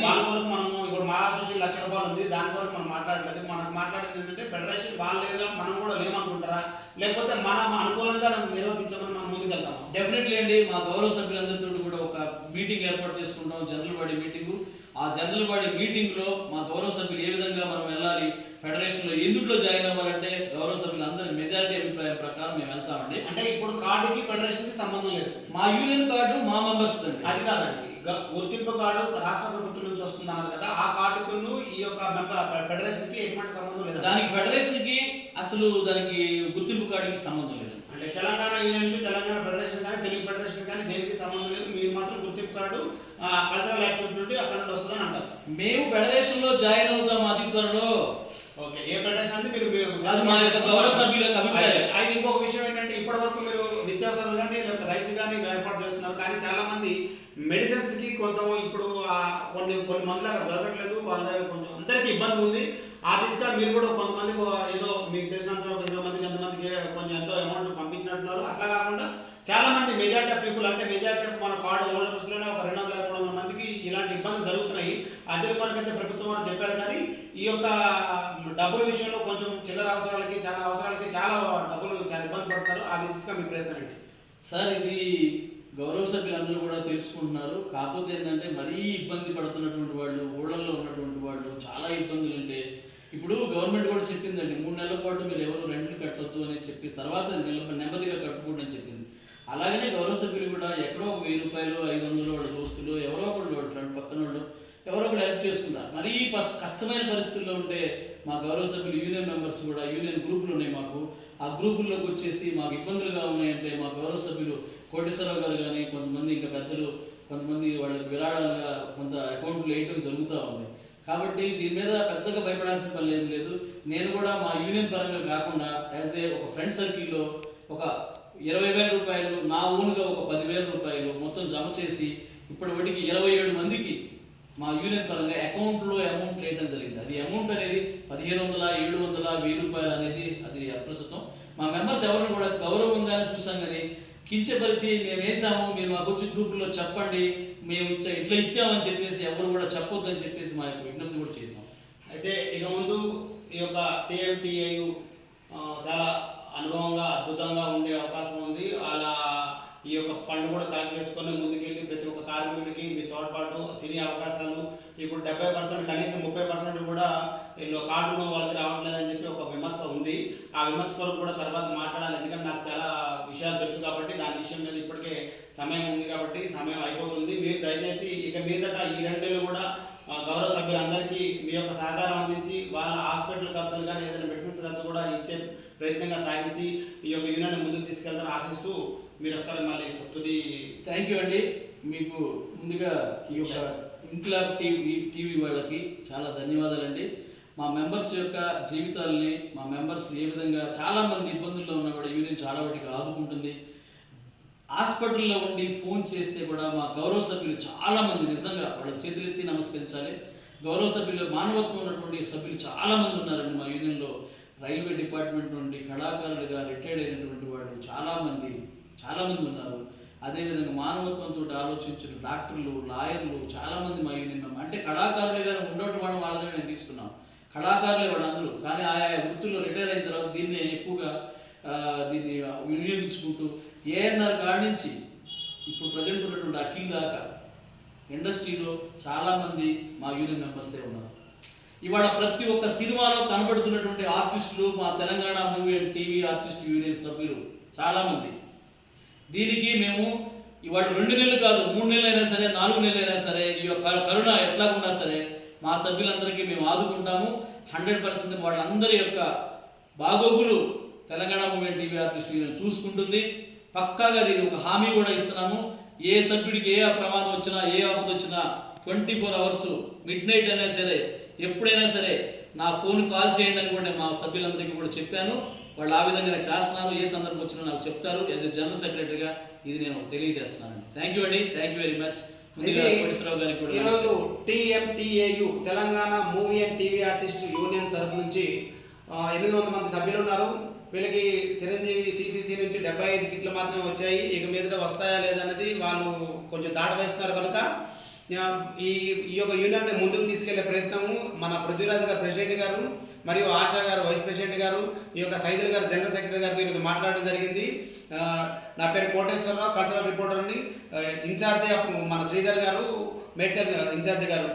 వాళ్ళ కొరకు మనము ఇప్పుడు మా అసోసియేషన్ ₹1,00,000 ఉంది, దాని కొరకు మనం మాట్లాడలేదు. మనకు మాట్లాడేది ఏంటంటే ఫెడరేషన్ వాళ్ళు లేదా మనం కూడా లేమనుకుంటారా, లేకపోతే మనం అనుకూలంగా నిర్వర్తించమని మనం ముందుకెళ్తాం? డెఫినెట్లీ అండి. మా గౌరవ సభ్యులందరితో కూడా ఒక మీటింగ్ ఏర్పాటు చేసుకుంటాం, జనరల్ బాడీ మీటింగు. ఆ జనరల్ బాడీ మీటింగ్లో మా గౌరవ సభ్యులు ఏ విధంగా మనం వెళ్ళాలి, ఫెడరేషన్లో ఎందులో జాయిన్ అవ్వాలంటే గౌరవ సభ్యులు అందరి మెజారిటీ అభిప్రాయం ప్రకారం మేము వెళ్తామండి. అంటే ఇప్పుడు కార్డుకి ఫెడరేషన్కి సంబంధం లేదు. మా యూనియన్ కార్డు మా మెంబర్స్ అండి. అది కాదండి, గుర్తింపు కార్డు రాష్ట్ర ప్రభుత్వం నుంచి వస్తుంది అన్నారు కదా, ఆ కార్డుకు ఈ యొక్క ఫెడరేషన్కి ఎటువంటి సంబంధం లేదు. దానికి ఫెడరేషన్కి అసలు దానికి గుర్తింపు కార్డుకి సంబంధం లేదు. అంటే తెలంగాణ యూనియన్కి, తెలంగాణ ఫెడరేషన్ కానీ, తెలుగు ఫెడరేషన్ కానీ దేనికి సంబంధం లేదు. మీరు మాత్రం గుర్తింపు కార్డు కల్చరల్ యాక్టివిటీ నుండి అక్కడ నుండి వస్తుందని అంటారు. మేము ఫెడరేషన్ లో జాయిన్ అవుతాం అతి త్వరలో. ఓకే, ఏ ఫెడరేషన్ అంటే మీరు మా యొక్క గౌరవ సభ్యులకు అభిప్రాయం. అయితే ఇంకొక విషయం ఏంటంటే, ఇప్పటి వరకు మీరు నిత్యావసరాలు కానీ లేకపోతే రైస్ కానీ ఏర్పాటు చేస్తున్నారు, కానీ చాలా మంది మెడిసిన్స్ కి కొంత ఇప్పుడు కొన్ని మందులు అక్కడ దొరకట్లేదు, వాళ్ళ దగ్గర కొంచెం అందరికీ ఇబ్బంది ఉంది. ఆ దిశగా మీరు కూడా కొంతమందికి ఏదో మీకు తెలిసినంత 20 మందికి ఎంతమందికి కొంచెం ఎంతో అమౌంట్ పంపించినట్టున్నారు. అట్లా కాకుండా చాలా మంది మెజారిటీ ఆఫ్ పీపుల్, అంటే మెజారిటీ ఆఫ్ మన కార్డు హోల్డర్స్లోనే ఒక 200-300 మందికి ఇలాంటి ఇబ్బందులు జరుగుతున్నాయి. అదే కొనకైతే ప్రభుత్వం వారు చెప్పారు, కానీ ఈ యొక్క డబ్బుల విషయంలో కొంచెం చిల్లర అవసరాలకి చాలా డబ్బులు చాలా ఇబ్బంది పడతారు. ఆ దిశగా మీ ప్రయత్నం ఏంటి సార్? ఇది గౌరవ సభ్యులందరూ కూడా తెలుసుకుంటున్నారు. కాకపోతే ఏంటంటే మరీ ఇబ్బంది పడుతున్నటువంటి వాళ్ళు, ఊళ్ళల్లో ఉన్నటువంటి వాళ్ళు చాలా ఇబ్బందులు ఉంటే, ఇప్పుడు గవర్నమెంట్ కూడా చెప్పిందండి 3 నెలల పాటు మీరు ఎవరు రెంట్లు కట్టొద్దు అని చెప్పి, తర్వాత నెమ్మదిగా కట్టుకోండి అని చెప్పింది. అలాగనే గౌరవ సభ్యులు కూడా ఎక్కడో ₹1000 500 వాళ్ళ దోస్తులు ఎవరో ఒకళ్ళు వాళ్ళ ఫ్రెండ్ పక్కన వాళ్ళు ఎవరో ఒకళ్ళు హెల్ప్ చేసుకుంటారు. మరీ కష్టమైన పరిస్థితుల్లో ఉంటే మా గౌరవ సభ్యులు యూనియన్ మెంబర్స్ కూడా, యూనియన్ గ్రూపులు ఉన్నాయి మాకు, ఆ గ్రూపుల్లోకి వచ్చేసి మాకు ఇబ్బందులుగా ఉన్నాయంటే మా గౌరవ సభ్యులు కోటేశ్వరరావు గారు కానీ కొంతమంది ఇంకా పెద్దలు కొంతమంది వాళ్ళకి విరాళాలుగా కొంత అకౌంట్లు వేయడం జరుగుతూ ఉంది. కాబట్టి దీని మీద పెద్దగా భయపడాల్సిన పని లేదు. నేను కూడా మా యూనియన్ పరంగా కాకుండా యాజ్ ఒక ఫ్రెండ్ సర్కిల్లో ఒక ₹20,000 నా ఓన్గా ఒక ₹10,000 మొత్తం జమ చేసి ఇప్పటివరకు 27 మందికి మా యూనియన్ పరంగా అకౌంట్లో అమౌంట్ వేయడం జరిగింది. అది అమౌంట్ అనేది 1,500, 700, ₹1,000 అనేది అది అప్రస్తుతం. మా మెంబర్స్ ఎవరిని కూడా గౌరవంగానే చూసాం, కానీ కించపరిచి మేము వేసాము, మీరు మాకు వచ్చి గ్రూపుల్లో చెప్పండి, మేము ఇట్లా ఇచ్చామని చెప్పేసి ఎవరు కూడా చెప్పొద్దని చెప్పేసి మా యొక్క విజ్ఞప్తి కూడా చేసాం. అయితే ఇక ముందు ఈ యొక్క TMTAU చాలా అనుభవంగా అద్భుతంగా ఉండే అవకాశం ఉంది. అలా ఈ యొక్క ఫండ్ కూడా కలెక్ట్ చేసుకొని ముందుకెళ్ళి ప్రతి ఒక్క కార్మికుడికి మీ తోడ్పాటు, సినీ అవకాశాలు, ఇప్పుడు 70% కనీసం 30% కూడా వీళ్ళు కార్డును వాళ్ళకి రావట్లేదని చెప్పి ఒక విమర్శ ఉంది. ఆ విమర్శ కొరకు కూడా తర్వాత మాట్లాడాలి, ఎందుకంటే నాకు చాలా విషయాలు తెలుసు కాబట్టి దాని విషయం మీద ఇప్పటికే సమయం ఉంది కాబట్టి సమయం అయిపోతుంది. మీరు దయచేసి ఇక మీదట ఈ 2 నెలలు కూడా గౌరవ సభ్యులందరికీ మీ యొక్క సహకారం అందించి వాళ్ళ హాస్పిటల్ ఖర్చులు కానీ ఏదైనా మెడిసిన్స్ ఖర్చు కూడా ఇచ్చే ప్రయత్నంగా సాగించి ఈ యొక్క యూనియన్ ముందుకు తీసుకెళ్తారని ఆశిస్తూ మీరు ఒకసారి మళ్ళీ తుది థ్యాంక్ యూ అండి. మీకు ముందుగా ఈ యొక్క ఇంక్లాబ్ టీవీ వాళ్ళకి చాలా ధన్యవాదాలండి. మా మెంబర్స్ యొక్క జీవితాలని, మా మెంబర్స్ ఏ విధంగా చాలామంది ఇబ్బందుల్లో ఉన్న కూడా యూనియన్ చాలా వాటికి ఆదుకుంటుంది. హాస్పిటల్లో ఉండి ఫోన్ చేస్తే కూడా మా గౌరవ సభ్యులు చాలామంది నిజంగా వాళ్ళ చేతులెత్తి నమస్కరించాలి. గౌరవ సభ్యులు, మానవత్వం ఉన్నటువంటి సభ్యులు చాలామంది ఉన్నారండి మా యూనియన్లో. రైల్వే డిపార్ట్మెంట్ నుండి కళాకారులుగా రిటైర్డ్ అయినటువంటి వాళ్ళు చాలామంది ఉన్నారు. అదేవిధంగా మానవత్వంతో ఆలోచించిన డాక్టర్లు, లాయర్లు చాలామంది మా యూనియన్ అంటే కళాకారులుగా ఉండటం వాళ్ళని మేము తీసుకున్నాం. కళాకారులే వాళ్ళందరూ, కానీ ఆయా వృత్తుల్లో రిటైర్ అయిన తర్వాత దీన్ని ఎక్కువగా దీన్ని వినియోగించుకుంటూ ఏఎన్ఆర్ కాడి నుంచి ఇప్పుడు ప్రజెంట్ ఉన్నటువంటి అఖిల్ దాకా ఇండస్ట్రీలో చాలామంది మా యూనియన్ మెంబర్సే ఉన్నారు. ఇవాళ ప్రతి ఒక్క సినిమాలో కనబడుతున్నటువంటి ఆర్టిస్టులు మా Telangana movie and TV artist union సభ్యులు చాలామంది. దీనికి మేము ఇవాళ 2 నెలలు కాదు, 3 నెలలు అయినా సరే, 4 నెలలు అయినా సరే, ఈ యొక్క కరుణ ఎట్లాగున్నా సరే మా సభ్యులందరికీ మేము ఆదుకుంటాము. 100% వాళ్ళందరి యొక్క బాగోగులు Telangana movie and TV artist union చూసుకుంటుంది. పక్కాగా దీనికి ఒక హామీ కూడా ఇస్తున్నాము. ఏ సభ్యుడికి ఏ ప్రమాదం వచ్చినా, ఏ ఆపద వచ్చినా 24 అవర్స్ మిడ్ నైట్ అయినా సరే, ఎప్పుడైనా సరే నా ఫోన్ కాల్ చేయండి అని కూడా మా సభ్యులందరికీ కూడా చెప్పాను. వాళ్ళు ఆ విధంగా నేను చేస్తున్నాను. ఏ సందర్భం వచ్చినా నాకు చెప్తారు. యాజ్ ఎ జనరల్ సెక్రటరీగా ఇది నేను తెలియజేస్తున్నాను. థ్యాంక్ యూ అండి, thank you very much. Koteswararao గారికి కూడా ఈరోజు TMTAU Telangana movie and TV artist union తరఫు నుంచి 800 మంది సభ్యులు ఉన్నారు. వీళ్ళకి చిరంజీవి CCC నుంచి 75 కిట్లు మాత్రమే వచ్చాయి. ఇక మీద వస్తాయా లేదన్నది వాళ్ళు కొంచెం దాట వేస్తున్నారు. కనుక ఈ యొక్క యూనియన్ని ముందుకు తీసుకెళ్లే ప్రయత్నము మన పృథ్వీరాజ్ గారు ప్రెసిడెంట్ గారు మరియు ఆశా గారు వైస్ ప్రెసిడెంట్ గారు, ఈ యొక్క సైదుల్ గారు జనరల్ సెక్రటరీ గారితో ఈరోజు మాట్లాడడం జరిగింది. నా పేరు కోటేశ్వరరావు, కల్చరల్ రిపోర్టర్ని. ఇన్ఛార్జి మన శ్రీధర్ గారు, మేడ్చల్ ఇన్ఛార్జి గారు